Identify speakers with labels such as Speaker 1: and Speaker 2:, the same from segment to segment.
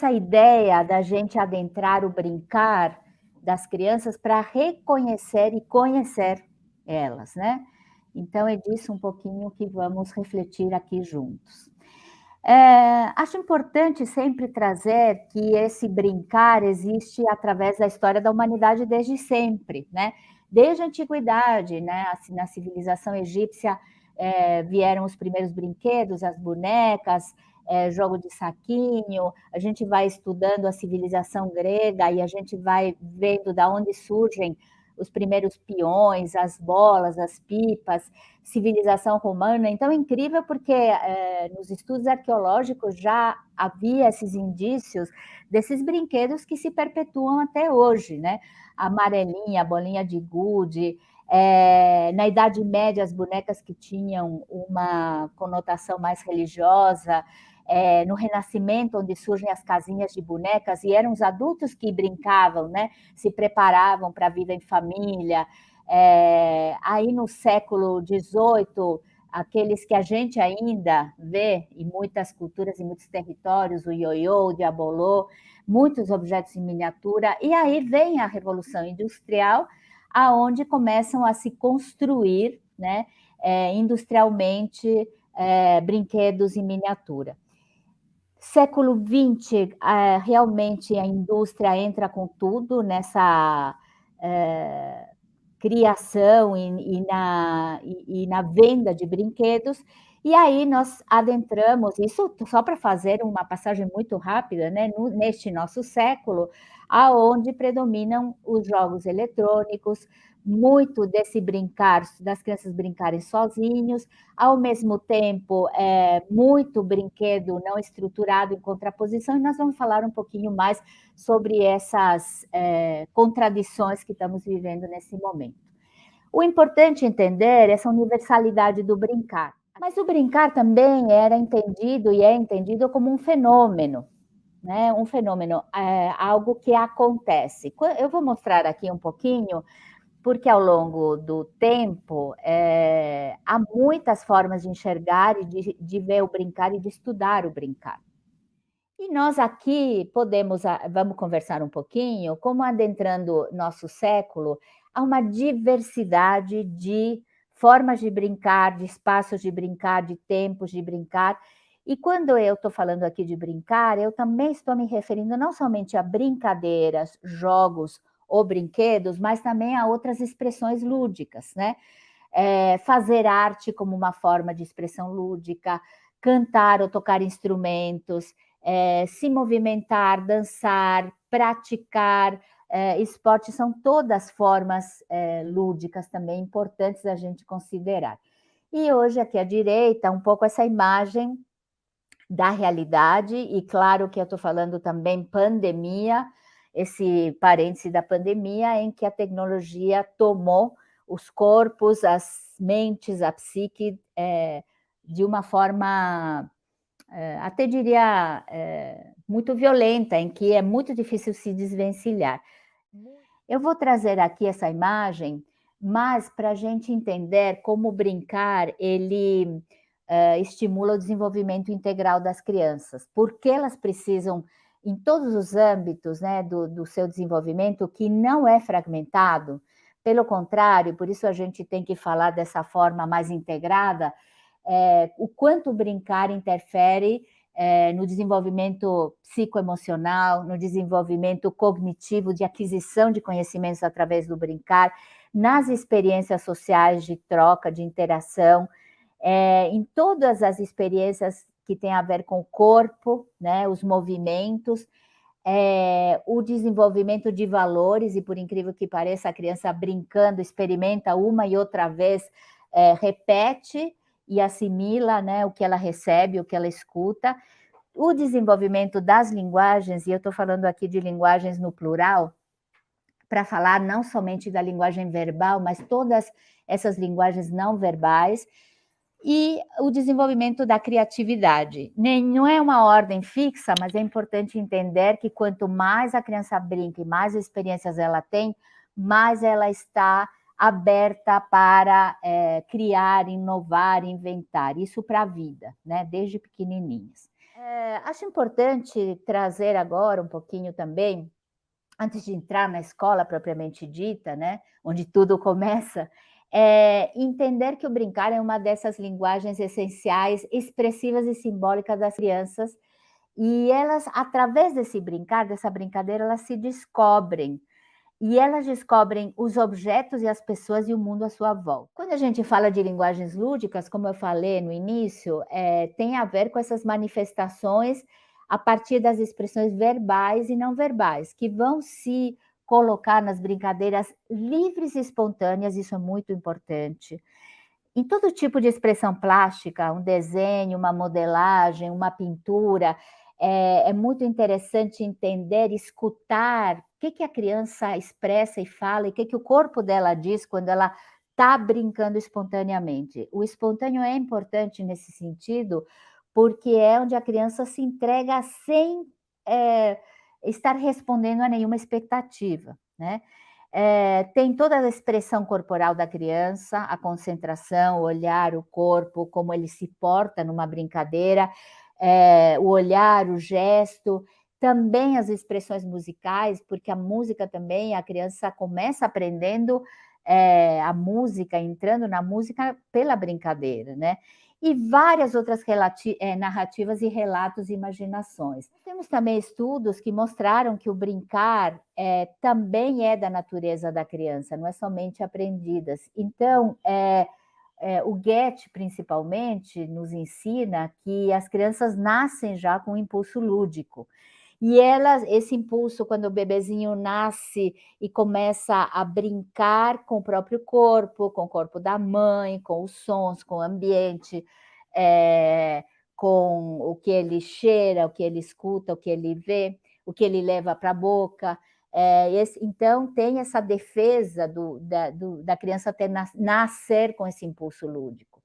Speaker 1: essa ideia da gente adentrar o brincar das crianças para reconhecer e conhecer elas, né? Então, é disso um pouquinho que vamos refletir aqui juntos. Acho importante sempre trazer que esse brincar existe através da história da humanidade desde sempre, né? Desde a antiguidade, né? Assim, na civilização egípcia vieram os primeiros brinquedos, as bonecas, jogo de saquinho. A gente vai estudando a civilização grega e a gente vai vendo da onde surgem os primeiros peões, as bolas, as pipas, civilização romana. Então é incrível porque nos estudos arqueológicos já havia esses indícios desses brinquedos que se perpetuam até hoje, né? A amarelinha, a bolinha de gude, na Idade Média as bonecas que tinham uma conotação mais religiosa, no Renascimento, onde surgem as casinhas de bonecas, e eram os adultos que brincavam, né? Se preparavam para a vida em família. Aí no século XVIII, aqueles que a gente ainda vê em muitas culturas, em muitos territórios, o ioiô, o diabolô, muitos objetos em miniatura, e aí vem a Revolução Industrial, aonde começam a se construir, né, industrialmente, brinquedos em miniatura. Século XX, realmente a indústria entra com tudo nessa criação e na venda de brinquedos, e aí nós adentramos, isso só para fazer uma passagem muito rápida, né, neste nosso século, aonde predominam os jogos eletrônicos, muito desse brincar, das crianças brincarem sozinhos, ao mesmo tempo, muito brinquedo não estruturado em contraposição, e nós vamos falar um pouquinho mais sobre essas contradições que estamos vivendo nesse momento. O importante entender essa universalidade do brincar. Mas o brincar também era entendido e é entendido como um fenômeno, né? Um fenômeno, algo que acontece. Eu vou mostrar aqui um pouquinho, porque ao longo do tempo há muitas formas de enxergar e de ver o brincar e de estudar o brincar. E nós aqui vamos conversar um pouquinho, como adentrando nosso século, há uma diversidade de formas de brincar, de espaços de brincar, de tempos de brincar. E quando eu estou falando aqui de brincar, eu também estou me referindo não somente a brincadeiras, jogos ou brinquedos, mas também a outras expressões lúdicas, né? Fazer arte como uma forma de expressão lúdica, cantar ou tocar instrumentos, se movimentar, dançar, praticar, esporte, são todas formas lúdicas também importantes da gente considerar. E hoje aqui à direita, um pouco essa imagem da realidade, e claro que eu estou falando também pandemia, esse parêntese da pandemia em que a tecnologia tomou os corpos, as mentes, a psique, de uma forma até diria muito violenta, em que é muito difícil se desvencilhar. Eu vou trazer aqui essa imagem, mas para a gente entender como brincar, ele estimula o desenvolvimento integral das crianças, porque elas precisam, em todos os âmbitos, né, do seu desenvolvimento, que não é fragmentado, pelo contrário, por isso a gente tem que falar dessa forma mais integrada, o quanto brincar interfere no desenvolvimento psicoemocional, no desenvolvimento cognitivo, de aquisição de conhecimentos através do brincar, nas experiências sociais de troca, de interação, em todas as experiências que têm a ver com o corpo, né, os movimentos, o desenvolvimento de valores, e por incrível que pareça, a criança brincando, experimenta uma e outra vez, repete e assimila, né, o que ela recebe, o que ela escuta. O desenvolvimento das linguagens, e eu estou falando aqui de linguagens no plural, para falar não somente da linguagem verbal, mas todas essas linguagens não verbais, e o desenvolvimento da criatividade. Não é uma ordem fixa, mas é importante entender que quanto mais a criança brinca e mais experiências ela tem, mais ela está aberta para criar, inovar, inventar. Isso para a vida, né? Desde pequenininhas. Acho importante trazer agora um pouquinho também, antes de entrar na escola propriamente dita, né, onde tudo começa, entender que o brincar é uma dessas linguagens essenciais, expressivas e simbólicas das crianças, e elas, através desse brincar, dessa brincadeira, elas se descobrem. E elas descobrem os objetos e as pessoas e o mundo à sua volta. Quando a gente fala de linguagens lúdicas, como eu falei no início, tem a ver com essas manifestações a partir das expressões verbais e não verbais, que vão se colocar nas brincadeiras livres e espontâneas, isso é muito importante. Em todo tipo de expressão plástica, um desenho, uma modelagem, uma pintura, é muito interessante entender, escutar o que a criança expressa e fala e o que o corpo dela diz quando ela está brincando espontaneamente. O espontâneo é importante nesse sentido, porque é onde a criança se entrega sem estar respondendo a nenhuma expectativa, né? Tem toda a expressão corporal da criança, a concentração, o olhar, o corpo, como ele se porta numa brincadeira, o olhar, o gesto, também as expressões musicais, porque a música também, a criança começa aprendendo a música, entrando na música pela brincadeira, né? E várias outras narrativas e relatos e imaginações. Temos também estudos que mostraram que o brincar também é da natureza da criança, não é somente aprendidas. Então, o Goethe, principalmente, nos ensina que as crianças nascem já com um impulso lúdico. E elas, esse impulso, quando o bebezinho nasce e começa a brincar com o próprio corpo, com o corpo da mãe, com os sons, com o ambiente, é, com o que ele cheira, o que ele escuta, o que ele vê, o que ele leva para a boca. Então, tem essa defesa da criança nascer com esse impulso lúdico.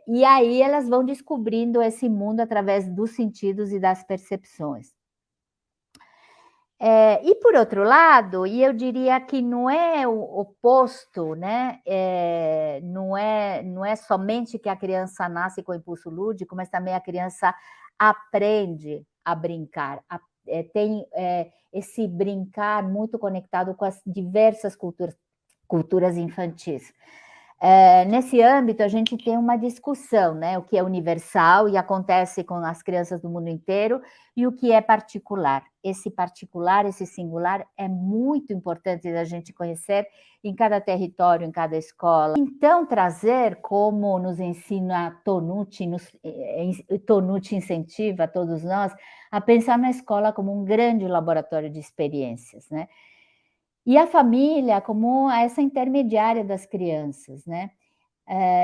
Speaker 1: E aí elas vão descobrindo esse mundo através dos sentidos e das percepções. E por outro lado, e eu diria que não é o oposto, né? Não é somente que a criança nasce com impulso lúdico, mas também a criança aprende a brincar. Tem esse brincar muito conectado com as diversas culturas infantis. Nesse âmbito, a gente tem uma discussão, né? O que é universal e acontece com as crianças do mundo inteiro e o que é particular. Esse particular, esse singular, é muito importante da gente conhecer em cada território, em cada escola. Então, trazer, como nos ensina Tonucci, Tonucci incentiva todos nós a pensar na escola como um grande laboratório de experiências, né? E a família como essa intermediária das crianças, né?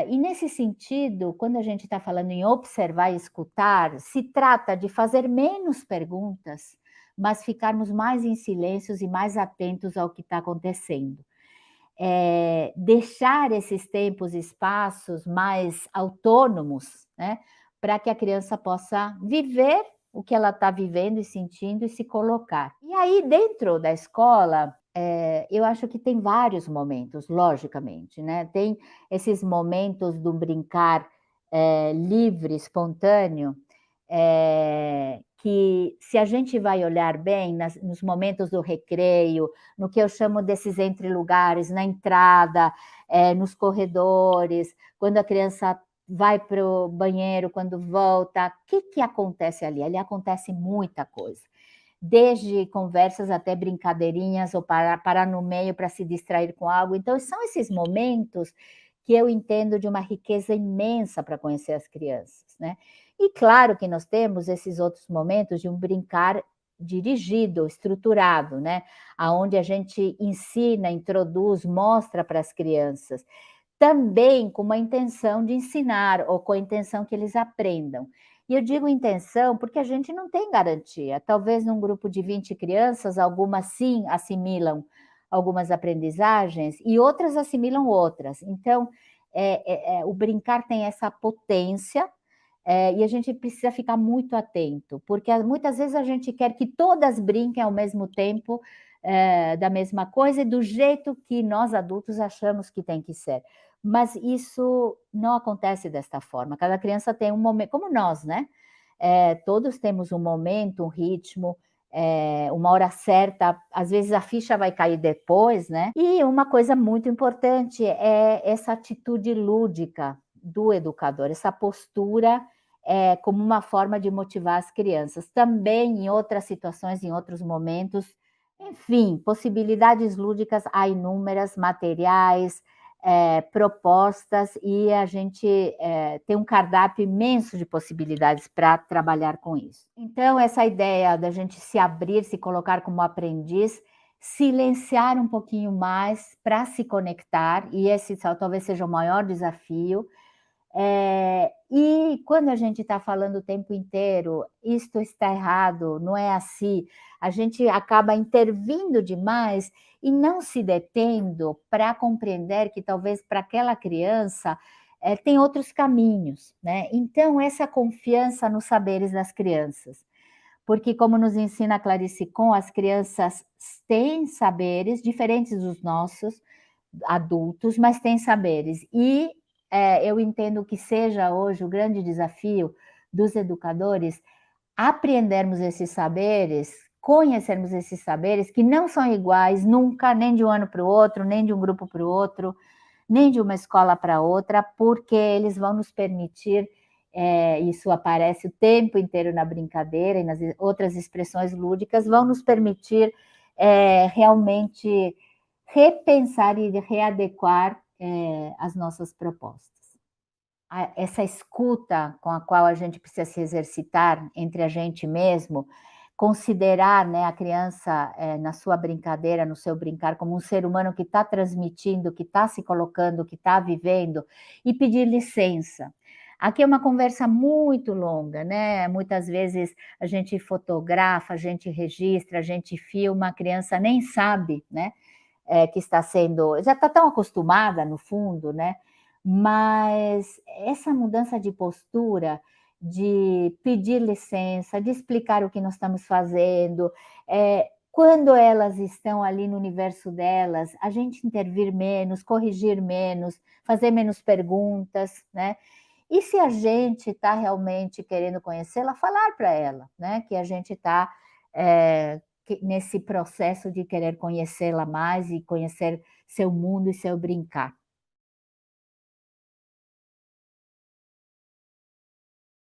Speaker 1: E nesse sentido, quando a gente está falando em observar e escutar, se trata de fazer menos perguntas, mas ficarmos mais em silêncios e mais atentos ao que está acontecendo. Deixar esses tempos e espaços mais autônomos, né, para que a criança possa viver o que ela está vivendo e sentindo e se colocar. E aí, dentro da escola, eu acho que tem vários momentos, logicamente, né? Tem esses momentos do brincar livre, espontâneo, que se a gente vai olhar bem nos momentos do recreio, no que eu chamo desses entre-lugares, na entrada, nos corredores, quando a criança vai para o banheiro, quando volta, o que acontece ali? Ali acontece muita coisa. Desde conversas até brincadeirinhas ou parar no meio para se distrair com algo. Então, são esses momentos que eu entendo de uma riqueza imensa para conhecer as crianças, né? E claro que nós temos esses outros momentos de um brincar dirigido, estruturado, né? Aonde a gente ensina, introduz, mostra para as crianças, também com uma intenção de ensinar ou com a intenção que eles aprendam. E eu digo intenção porque a gente não tem garantia. Talvez num grupo de 20 crianças, algumas sim assimilam algumas aprendizagens e outras assimilam outras. Então, o brincar tem essa potência e a gente precisa ficar muito atento, porque muitas vezes a gente quer que todas brinquem ao mesmo tempo da mesma coisa e do jeito que nós adultos achamos que tem que ser. Mas isso não acontece desta forma. Cada criança tem um momento, como nós, né? todos temos um momento, um ritmo, uma hora certa, às vezes a ficha vai cair depois, né. E uma coisa muito importante é essa atitude lúdica do educador, essa postura, como uma forma de motivar as crianças. Também em outras situações, em outros momentos, enfim, possibilidades lúdicas há inúmeras, materiais, propostas, e a gente, tem um cardápio imenso de possibilidades para trabalhar com isso. Então essa ideia da gente se abrir, se colocar como aprendiz, silenciar um pouquinho mais para se conectar, e esse talvez seja o maior desafio, e quando a gente está falando o tempo inteiro: "Isto está errado, não é assim", a gente acaba intervindo demais e não se detendo para compreender que talvez para aquela criança, tem outros caminhos, né. Então essa confiança nos saberes das crianças, porque como nos ensina a Clarice Con, as crianças têm saberes diferentes dos nossos, adultos, mas têm saberes. E, eu entendo que seja hoje o grande desafio dos educadores aprendermos esses saberes, conhecermos esses saberes que não são iguais nunca, nem de um ano para o outro, nem de um grupo para o outro, nem de uma escola para outra, porque eles vão nos permitir, isso aparece o tempo inteiro na brincadeira e nas outras expressões lúdicas, vão nos permitir, realmente repensar e readequar, as nossas propostas. Essa escuta com a qual a gente precisa se exercitar entre a gente mesmo, considerar, né, a criança, na sua brincadeira, no seu brincar, como um ser humano que está transmitindo, que está se colocando, que está vivendo, e pedir licença. Aqui é uma conversa muito longa, né, muitas vezes a gente fotografa, a gente registra, a gente filma, a criança nem sabe, né, que está sendo, já está tão acostumada no fundo, né, mas essa mudança de postura, de pedir licença, de explicar o que nós estamos fazendo, quando elas estão ali no universo delas, a gente intervir menos, corrigir menos, fazer menos perguntas, né. E se a gente está realmente querendo conhecê-la, falar para ela, né, que a gente está, nesse processo de querer conhecê-la mais e conhecer seu mundo e seu brincar.